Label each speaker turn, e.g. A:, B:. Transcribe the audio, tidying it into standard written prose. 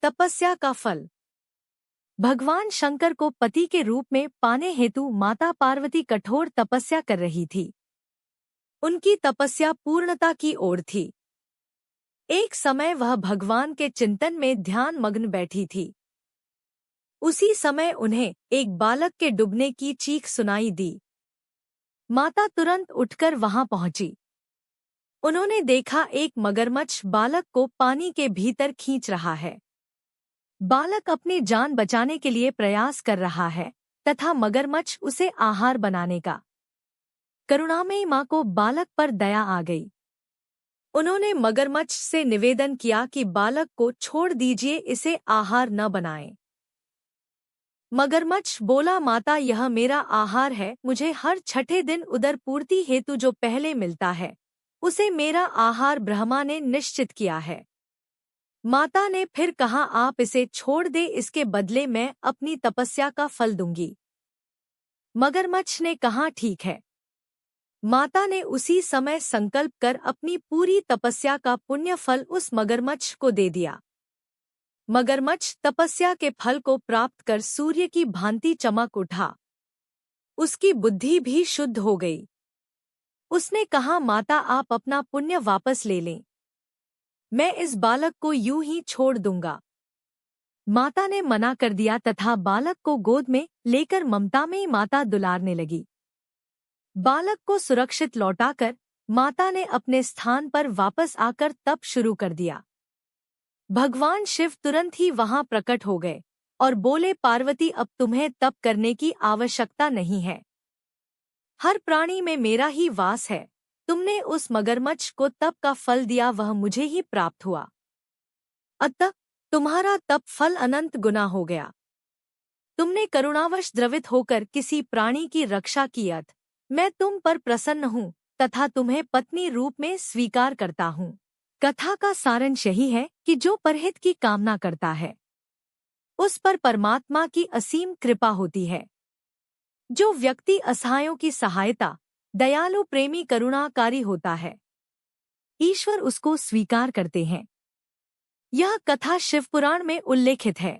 A: तपस्या का फल। भगवान शंकर को पति के रूप में पाने हेतु माता पार्वती कठोर तपस्या कर रही थी। उनकी तपस्या पूर्णता की ओर थी। एक समय वह भगवान के चिंतन में ध्यान मग्न बैठी थी। उसी समय उन्हें एक बालक के डूबने की चीख सुनाई दी। माता तुरंत उठकर वहां पहुंची। उन्होंने देखा एक मगरमच्छ बालक को पानी के भीतर खींच रहा है। बालक अपनी जान बचाने के लिए प्रयास कर रहा है तथा मगरमच्छ उसे आहार बनाने का। करुणामयी माँ को बालक पर दया आ गई। उन्होंने मगरमच्छ से निवेदन किया कि बालक को छोड़ दीजिए, इसे आहार न बनाएं। मगरमच्छ बोला, माता यह मेरा आहार है, मुझे हर छठे दिन उदर पूर्ति हेतु जो पहले मिलता है उसे मेरा आहार ब्रह्मा ने निश्चित किया है। माता ने फिर कहा, आप इसे छोड़ दे, इसके बदले मैं अपनी तपस्या का फल दूंगी। मगरमच्छ ने कहा, ठीक है। माता ने उसी समय संकल्प कर अपनी पूरी तपस्या का पुण्य फल उस मगरमच्छ को दे दिया। मगरमच्छ तपस्या के फल को प्राप्त कर सूर्य की भांति चमक उठा। उसकी बुद्धि भी शुद्ध हो गई। उसने कहा, माता आप अपना पुण्य वापस ले लें, मैं इस बालक को यूं ही छोड़ दूंगा। माता ने मना कर दिया तथा बालक को गोद में लेकर ममता में माता दुलारने लगी। बालक को सुरक्षित लौटाकर माता ने अपने स्थान पर वापस आकर तप शुरू कर दिया। भगवान शिव तुरंत ही वहां प्रकट हो गए और बोले, पार्वती अब तुम्हें तप करने की आवश्यकता नहीं है। हर प्राणी में मेरा ही वास है। तुमने उस मगरमच्छ को तप का फल दिया, वह मुझे ही प्राप्त हुआ। अतः तुम्हारा तप फल अनंत गुना हो गया। तुमने करुणावश द्रवित होकर किसी प्राणी की रक्षा की, अतः मैं तुम पर प्रसन्न हूँ तथा तुम्हें पत्नी रूप में स्वीकार करता हूँ। कथा का सारांश यही है कि जो परहित की कामना करता है उस पर परमात्मा की असीम कृपा होती है। जो व्यक्ति असहायों की सहायता, दयालु, प्रेमी, करुणाकारी होता है, ईश्वर उसको स्वीकार करते हैं। यह कथा शिवपुराण में उल्लेखित है।